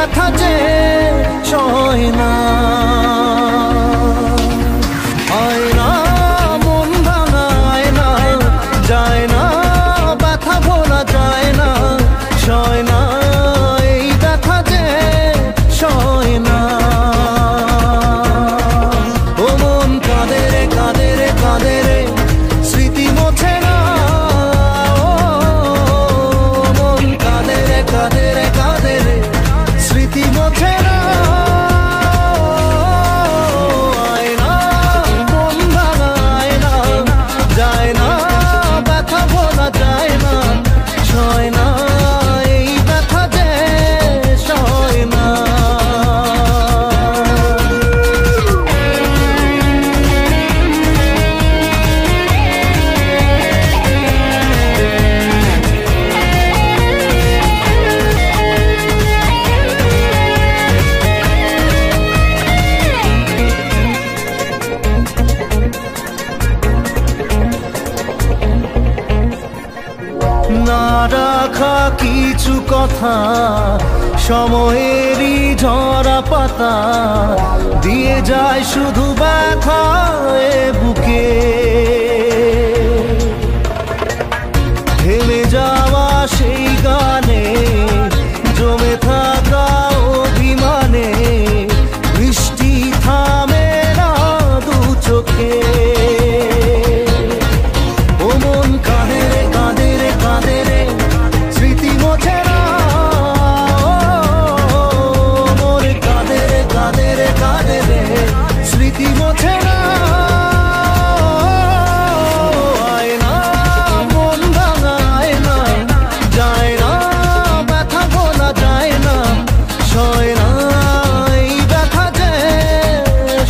ব্যথা যে সয় না। আয়না মন ভাঙা আয়না, যায় না ব্যথা ভোলা যায় না, সয় না এই ব্যথা যে সয় না। ও মন কাঁদে রে কাঁদে রে কাঁদে রে, স্মৃতি মোছে না। ও মন কাঁদে রে কাঁদে রে কাঁদে রে, স্মৃতি মোছে না। আয়না মন ভাঙা আয়না, যায় না ব্যথা ভোলা যায় না, সয় না এই ব্যথা যে সয় না। না রাখা কিছু কথা, সময়েরই ঝরা পাতা, দিয়ে যায় শুধু ব্যথা এ বুকে। থেমে যাওয়া সেই গানে, জমে থাকা অভিমানে, বৃষ্টি থামে না দু চোখে। ও মন কাঁদে রে কাঁদে রে কাঁদে রে, স্মৃতি মোছে না। ও মন কাঁদে রে কাঁদে রে কাঁদে রে, স্মৃতি মোছে না। আয়না মন ভাঙা আয়না, যায় না ব্যথা ভোলা যায় না, সয় না এই ব্যথা যে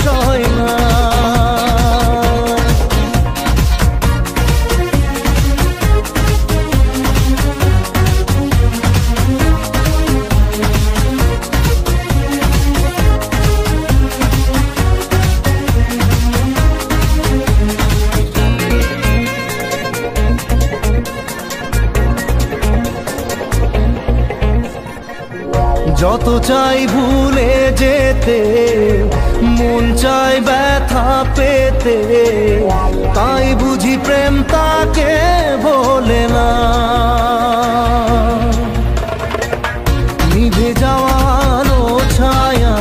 সয় না। যত চাই ভুলে যেতে, মন চাই ব্যথা পেতে, তাই বুঝি প্রেম তাকে বলে না। নিভে যাওয়া আলো ছায়া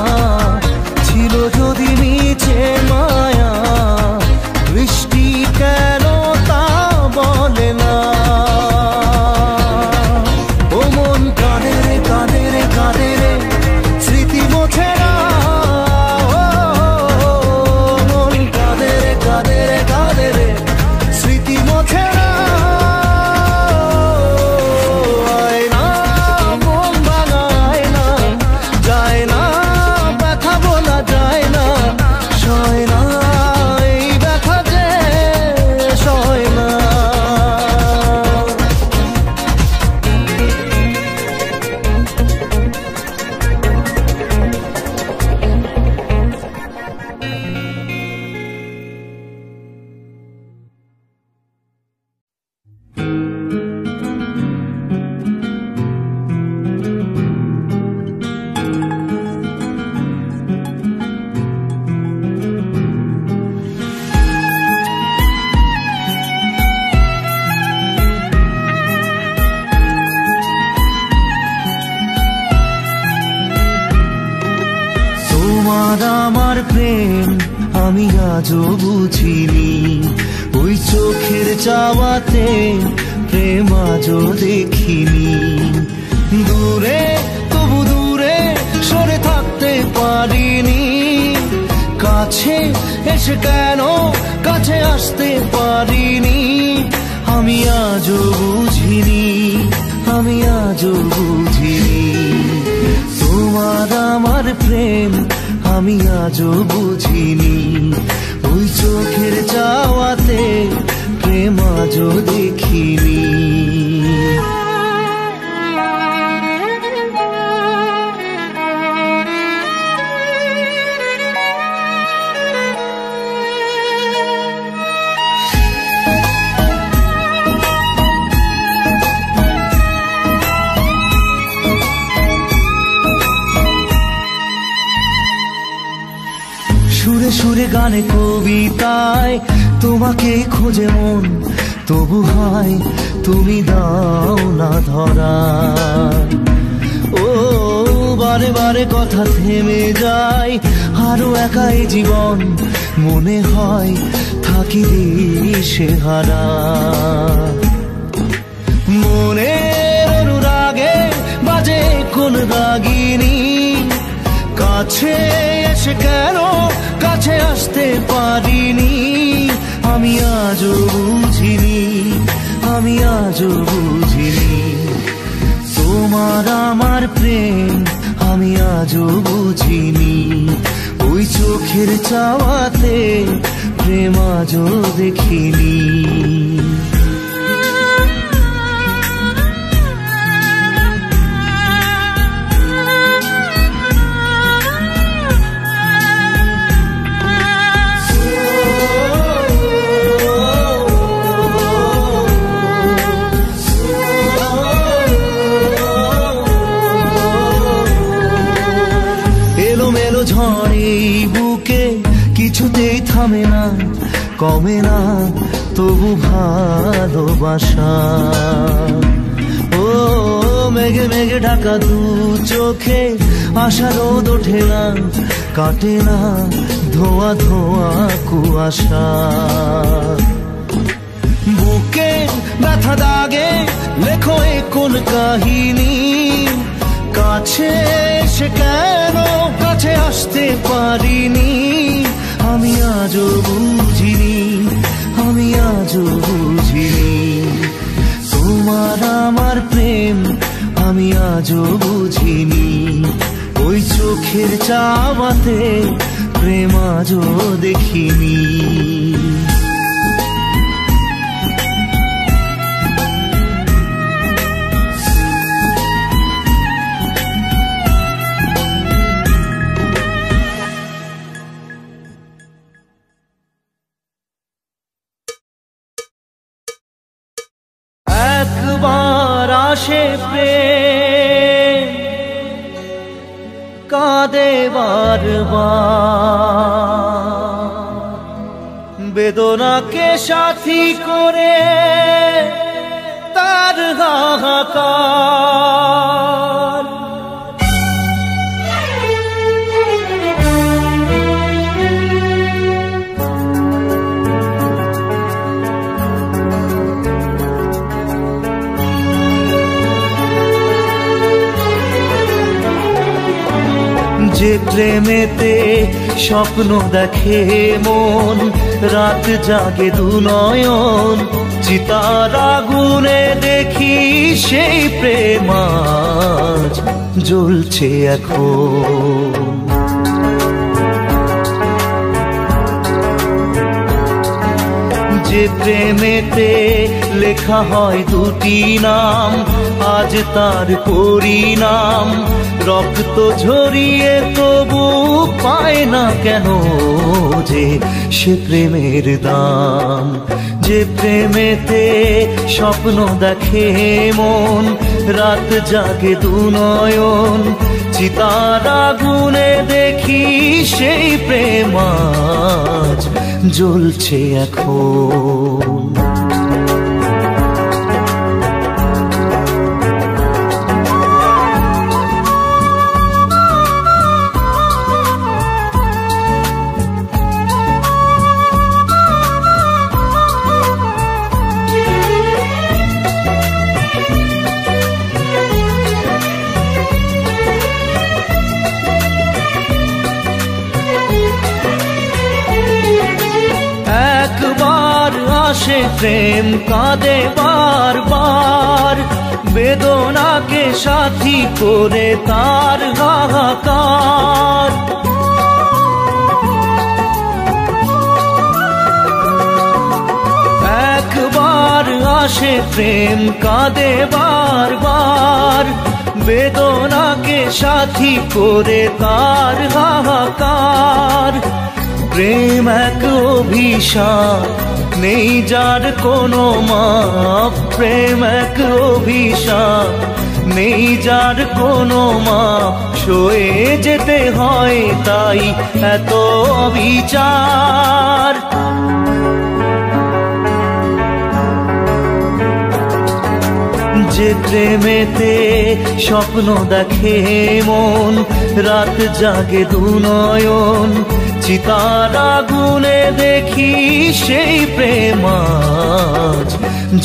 ছিল যদি মিছে মায়া, বৃষ্টি কেন তা বলে না। ও মন কাঁদে রে কাঁদে রে কাঁদে রে, স্মৃতি মোছে না। ও মন কাঁদে রে কাঁদে রে কাঁদে রে, স্মৃতি মোছে না। আয়না মন ভাঙা আয়না, যায় না ব্যথা ভোলা যায় না, সয় না এই ব্যথা যে সয় না। তোমার আমার প্রেম আমি আজও বুঝিনি, ওই চোখের চাওয়াতে প্রেম আজও দেখিনি। দূরে তবু দূরে সরে থাকতে পারিনি, কাছে এসে কেন কাছে আসতে পারিনি। আমি আজও বুঝিনি, আমি আজও বুঝিনি, তোমার আমার প্রেম আমি আজও বুঝিনি। ওই চোখের চাওয়াতে প্রেম আজও দেখিনি। সুরে সুরে গানে কবিতায় তোমাকে খোঁজে মন, তবু হয় তুমি দাও না ধরা। ও বারে বারে কথা থেমে যায়, আরো একাই জীবন মনে হয় থাকি দিশে হারা। মনের অনুরাগে বাজে কোন রাগিনী, কাছে এসে কেন কাছে আসতে পারিনি। আমি আজও বুঝিনি, আমি আজও বুঝিনি তোমার আমার প্রেম, আমি আজও বুঝিনি। ওই চোখের চাওয়াতে প্রেম আজও দেখিনি। ঝড়ে বুকে কিছুতেই থামে না, কমে না তবু ভালোবাসা। ও মেঘে মেঘে ঢাকা দু চোখে আশা রোদ ওঠে না, কাটে না ধোয়া ধোয়া কুয়াশা। বুকে ব্যথা দাগে লেখো এ কোন কাহিনী, কাছে এসে কেন কাছে আসতে পারিনি। আমি আজও বুঝিনি, আমি আজও বুঝিনি তোমার আমার প্রেম, আমি আজও বুঝিনি। ওই চোখের চাওয়াতে প্রেম আজও দেখিনি। একবার আসে প্রেম কাঁদে বারবার, বেদনাকে সাথী করে তার হাহাকার। যে প্রেমেতে স্বপ্ন দেখে মন, রাত জাগে দু নয়ন, চিতার আগুনে দেখি সেই প্রেম আজ জ্বলছে এখন। যে প্রেমেতে লেখা হয় দুটি নাম, আজ তার পরিণাম রক্ত ঝরিয়ে তবু পায় না কেন যে সে প্রেমের দাম। যে প্রেমেতে স্বপ্ন দেখে মন, রাত জাগে দু নয়ন, চিতার আগুনে দেখি সেই প্রেম আজ জ্বলছে এখন। আসে প্রেম কাঁদে বারবার, বেদনাকে সাথী করে তার হাহাকার। একবার আসে প্রেম কাঁদে বারবার, বেদনাকে সাথী করে তার হাহাকার। প্রেম এক অভিশাপ নেই যার কোনো মাপ, প্রেম এক অভিশাপ নেই যার কোনো মাপ, সয়ে যেতে হয় তাই এত বিচার। যে প্রেমেতে স্বপ্ন দেখে মন, রাত জাগে দুনয়ন, চিতার আগুনে দেখি সেই প্রেম আজ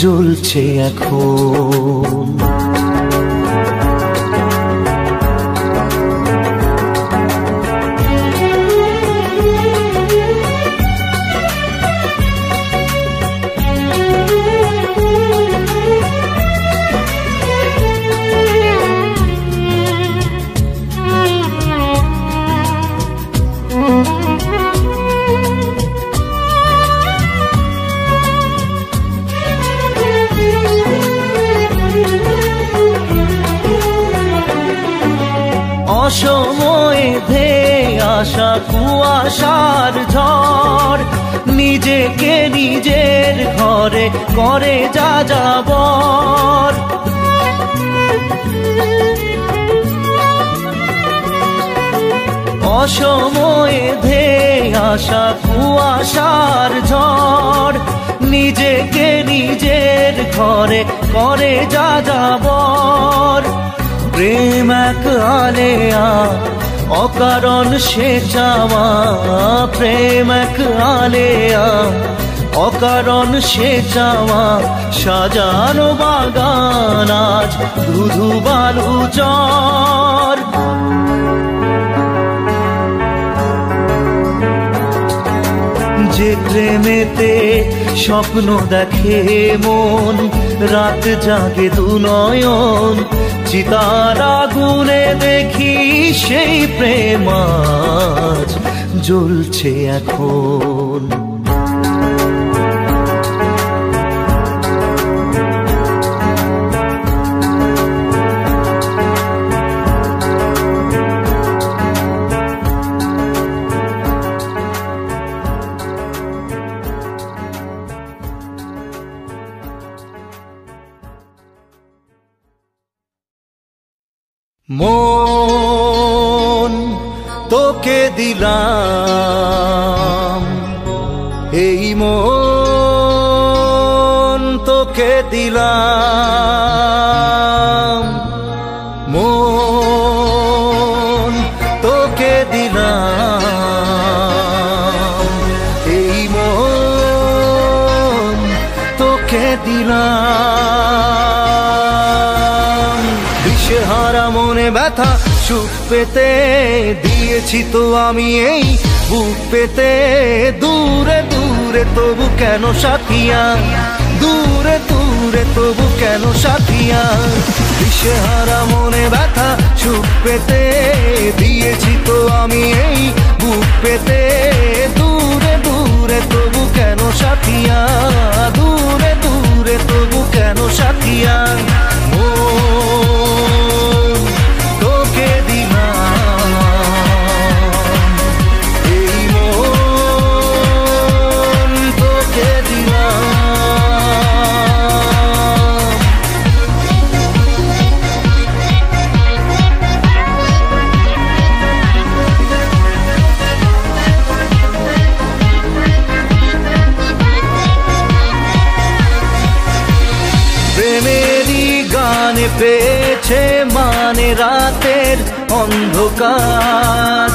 জ্বলছে এখন। অসময়ে ধেয়ে আসা কুয়াশার ঝড়, নিজেকে নিজের ঘরে করে যাযাবর। অসময়ে ধেয়ে আসা কুয়াশার ঝড়, নিজেকে নিজের ঘরে করে যাযাবর। প্রেম এক আলেয়া অকারণ সে চাওয়া, প্রেম এক আলেয়া অকারণ সে চাওয়া, সাজানো বাগান আজ ধুধু বালু চর। যে প্রেমেতে স্বপ্ন দেখে মন, রাত জাগে দুনয়ন, চিতার আগুনে দেখি সেই প্রেম আজ জ্বলছে এখন। মন তোকে দিলাম, এই মন তোকে দিলাম, মন তোকে দিলাম, এই মন তোকে দিলাম। দিশেহারা মনে ব্যথা সুখ পেতে দিয়েছি তো আমি এই বুক পেতে, দূরে দূরে তবু কেন সাথিয়া, দূরে দূরে তবু কেন সাথিয়া। দিশেহারা মনে ব্যথা সুখ পেতে দিয়েছি তো আমি এই বুক পেতে, দূরে দূরে তবু কেন সাথিয়া, দূরে দূরে তবু কেন সাথিয়া। তোকে দিলাম, এই মন তোকে দিলাম। প্রেমেরই গানে পেয়েছে মানে রাতের অন্ধকার,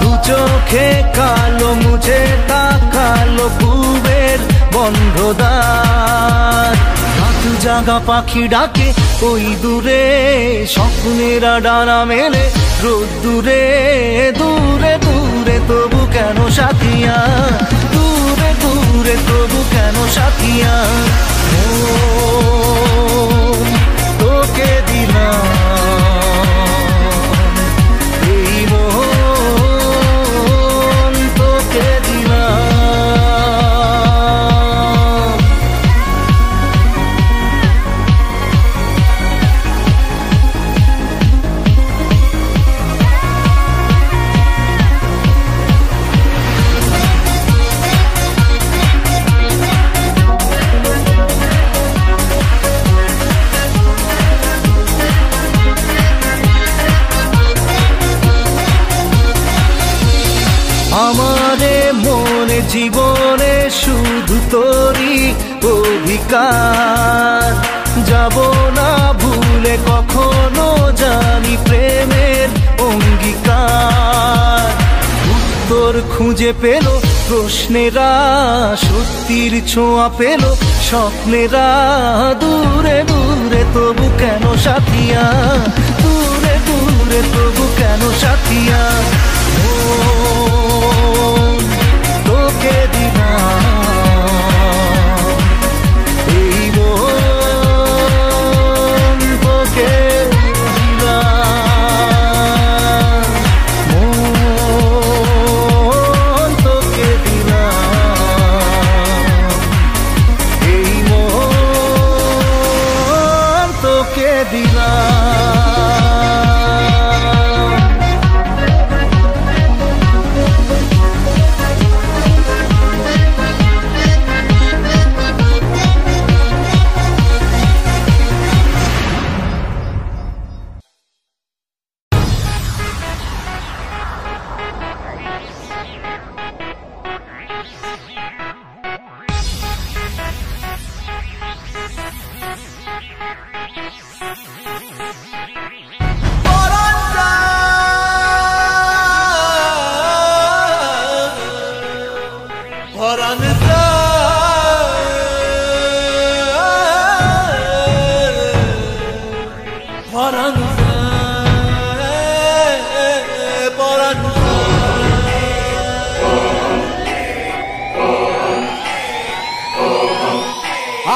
দু চোখে কালো মুছে তাকালো পূবের বন্ধ দ্বার। রাত জাগা পাখি ডাকে ওই দূরে, স্বপ্নেরা ডানা মেলে রোদ্দুরে, দূরে দূরে তবু কেন সাথিয়া, দূরে দূরে তবু কেন সাথিয়া। তোকে দিলাম, এই মন তোকে দিলাম। আমারে মনে জীবনে শুধু তোরই অধিকার, যাব না ভুলে কখনো জানি প্রেমের অঙ্গীকার। উত্তর খুঁজে পেল প্রশ্নেরা, সত্যির ছোঁয়া পেল স্বপ্নেরা, দূরে দূরে তবু কেন সাথিয়া, দূরে দূরে তবু কেন সাথিয়া। তোকে দিলাম এই মন, তোকে দিলাম মন, তোকে দিলাম এই মন, তোকে দিলাম।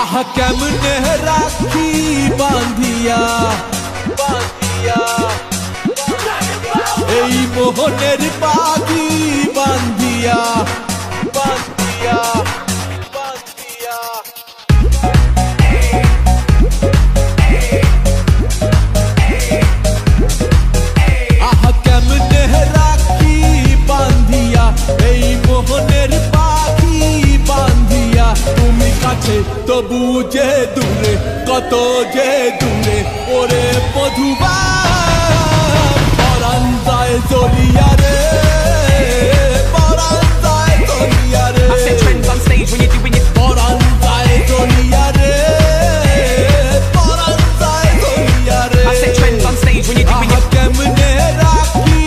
আহা কেমনে রাখি বাঁধিয়া বাঁধিয়া, এই মোহনের পাখি বাঁধিয়া বাঁধিয়া বাঁধিয়া। আহা কেমনে রাখি বাঁধিয়া, এই মোহনের পাখি বাঁধিয়া। তুমি কাছে তবু যে দূরে, কত যে দূরে ওরে মধুবা, পরাণ যায় জ্বলিয়া রে, পরাণ যায় জ্বলিয়া রে। পরাণ যায় জ্বলিয়া রে, পরাণ যায় জ্বলিয়া রে। আহা কেমনে রাখি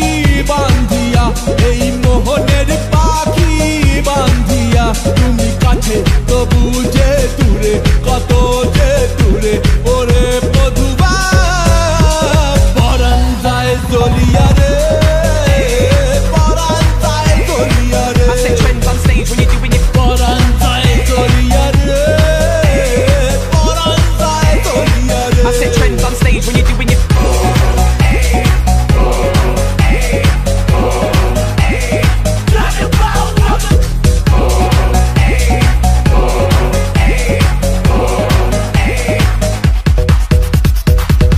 বাঁধিয়া, এই মোহনের পাখি বাঁধিয়া। তুমি কাছে তবু যে দূরে, কত যে দূরে ওরে মধুবা, পরাণ যায় জ্বলিয়া রে, পরাণ যায় জ্বলিয়া রে। পরাণ যায় জ্বলিয়া রে, পরাণ যায় জ্বলিয়া রে।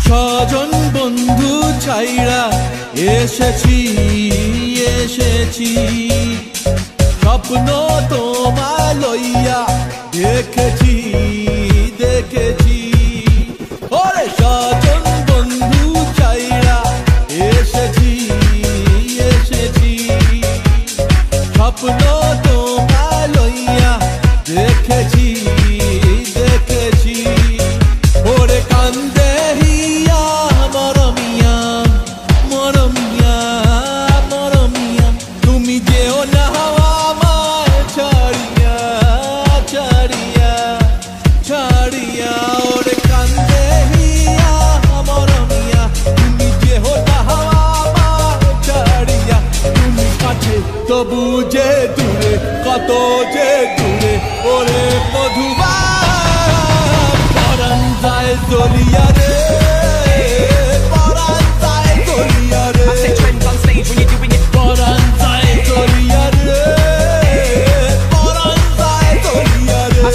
স্বজন বন্ধু ছাইরা এসেছি এসেছি, স্বপ্ন তোমায় লইয়া দেখেছি দেখেছি। ওরে স্বজন বন্ধু ছাইরা এসেছি এসেছি, স্বপ্ন তোমায় লইয়া দেখেছি দেখেছি। ওরে কান্দে হিয়া মরমিয়া মরমিয়া মরমিয়া, তুমি যেও না আমায় ছাড়িয়া ছাড়িয়া ছাড়িয়া। ওরে কান্দে হিয়া মরমিয়া, তুমি যেও না আমায় ছাড়িয়া। তুমি কাছে তবু যে দূরে, কত যে দূরে ওরে মধুবা, পরাণ যায় জ্বলিয়া রে, পরাণ যায় জ্বলিয়া রে। পরাণ যায় জ্বলিয়া রে, পরাণ যায় জ্বলিয়া রে।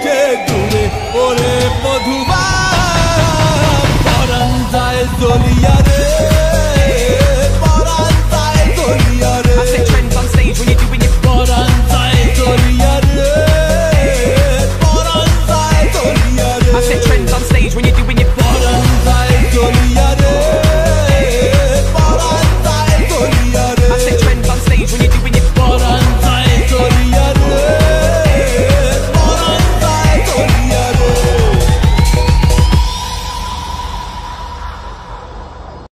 যে